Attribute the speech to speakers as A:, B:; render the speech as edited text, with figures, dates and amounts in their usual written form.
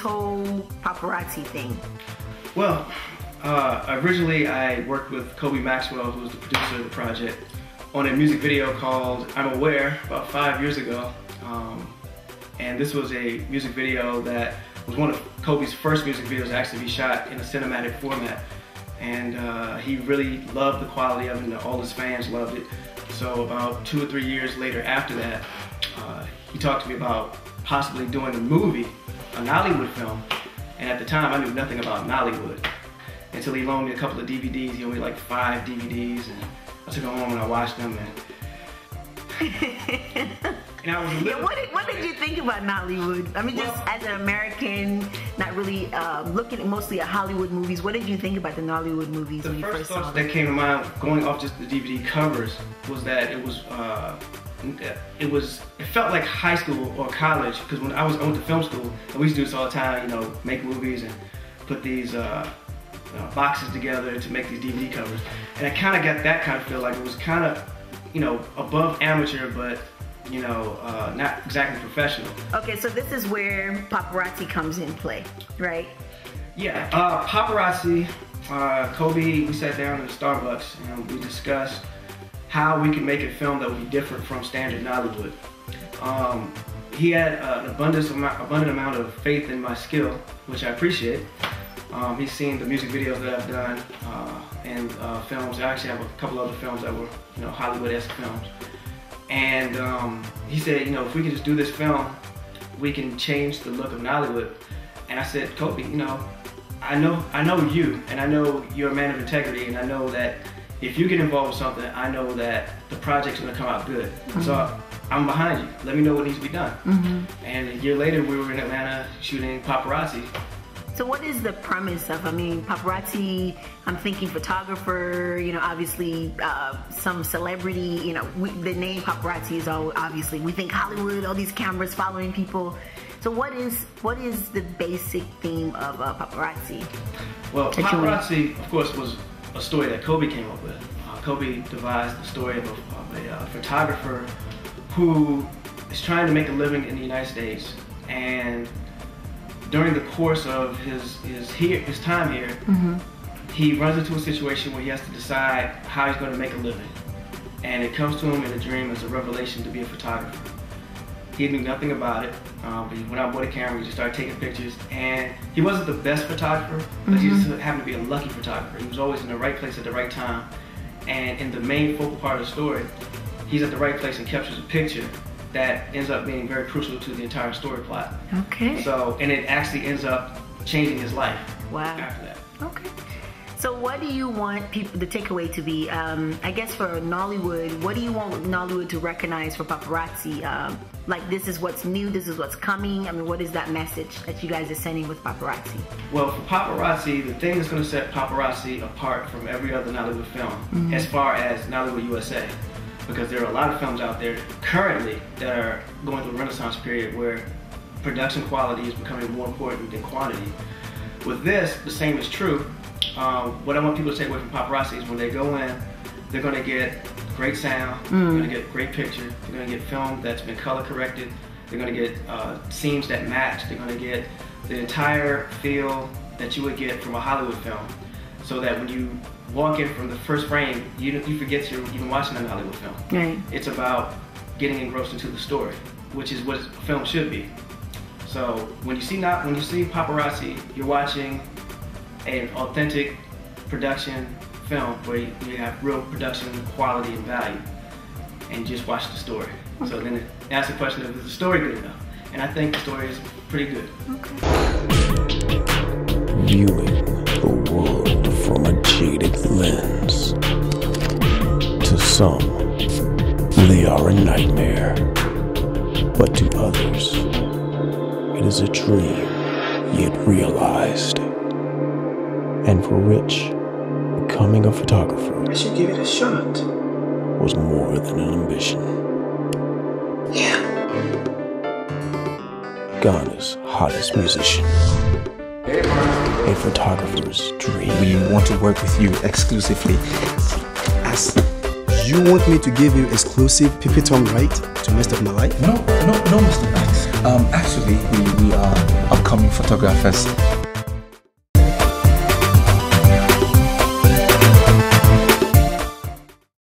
A: whole paparazzi thing?
B: Well, originally I worked with Kobe Maxwell, who was the producer of the project, on a music video called I'm Aware about 5 years ago. And this was a music video that was one of Kobe's first music videos to actually be shot in a cinematic format. And he really loved the quality of it, and all his fans loved it. So about 2 or 3 years later after that, he talked to me about possibly doing a movie, a Nollywood film. And at the time, I knew nothing about Nollywood until he loaned me a couple of DVDs. He loaned me like 5 DVDs, and I took them home and I watched them. And I was a little,
A: what did you think about Nollywood? I mean, just as an American, not really looking mostly at Hollywood movies, what did you think about the Nollywood movies when you first saw them?
B: The first thoughts that came to mind, going off just the DVD covers, was that it felt like high school or college, because when I went to film school, and we used to do this all the time, you know, make movies and put these boxes together to make these DVD covers. And I kind of got that kind of feel, like it was kind of, you know, above amateur, but you know, not exactly professional. Okay,
A: so this is where Paparazzi comes in play, right?
B: Yeah, Paparazzi, Kobe, we sat down in Starbucks and we discussed how we could make a film that would be different from standard Nollywood. He had an abundant amount of faith in my skill, which I appreciate. He's seen the music videos that I've done and films. I actually have a couple other films that were, you know, Hollywood-esque films. And he said, you know, if we can just do this film, we can change the look of Nollywood. And I said, Kobe, you know you, and I know you're a man of integrity, and I know that if you get involved with something, I know that the project's gonna come out good. Mm-hmm. So I'm behind you. Let me know what needs to be done. Mm-hmm. And a year later, we were in Atlanta shooting Paparazzi.
A: So what is the premise of, I mean, Paparazzi, I'm thinking photographer, you know, obviously some celebrity, you know, the name Paparazzi is all, obviously, we think Hollywood, all these cameras following people. So what is the basic theme of Paparazzi?
B: Well, Paparazzi, of course, was a story that Kobe came up with. Kobe devised the story of a photographer who is trying to make a living in the United States, and during the course of his time here, mm-hmm. he runs into a situation where he has to decide how he's going to make a living. And it comes to him in a dream as a revelation to be a photographer. He knew nothing about it, but he went out and bought a camera, he just started taking pictures, and he wasn't the best photographer, but mm-hmm. he just happened to be a lucky photographer. He was always in the right place at the right time, and in the main focal part of the story, he's at the right place and captures a picture that ends up being very crucial to the entire story plot.
A: Okay.
B: So, and it actually ends up changing his life. Wow. After that.
A: Okay. So what do you want people, the takeaway to be, I guess for Nollywood, what do you want Nollywood to recognize for Paparazzi? Like, this is what's new, this is what's coming. I mean, what is that message that you guys are sending with Paparazzi?
B: Well, for Paparazzi, the thing that's going to set Paparazzi apart from every other Nollywood film, mm-hmm. as far as Nollywood USA, because there are a lot of films out there currently that are going through a renaissance period where production quality is becoming more important than quantity. With this, the same is true. What I want people to take away from Paparazzi is when they go in, they're going to get great sound, they're going to get great picture, they're going to get film that's been color corrected, they're going to get scenes that match, they're going to get the entire feel that you would get from a Hollywood film, so that when you walk in from the first frame, you forget you're even watching a Hollywood film.
A: Right.
B: It's about getting engrossed into the story, which is what a film should be. So when you see Paparazzi, you're watching an authentic production film where you have real production quality and value, and just watch the story. Okay. So then it asks the question of, is the story good enough? And I think the story is pretty good.
A: Okay.
C: Viewing the world from a jaded lens. To some, they are a nightmare. But to others, it is a dream yet realized. And for Rich, becoming a photographer,
D: I should give it a shot,
C: was more than an ambition.
D: Yeah.
C: Ghana's hottest musician. A photographer's dream.
E: We want to work with you exclusively as you want me to give you exclusive Pipiton right to Mess Up My Life?
F: No, Mr. Max. Actually, we are upcoming photographers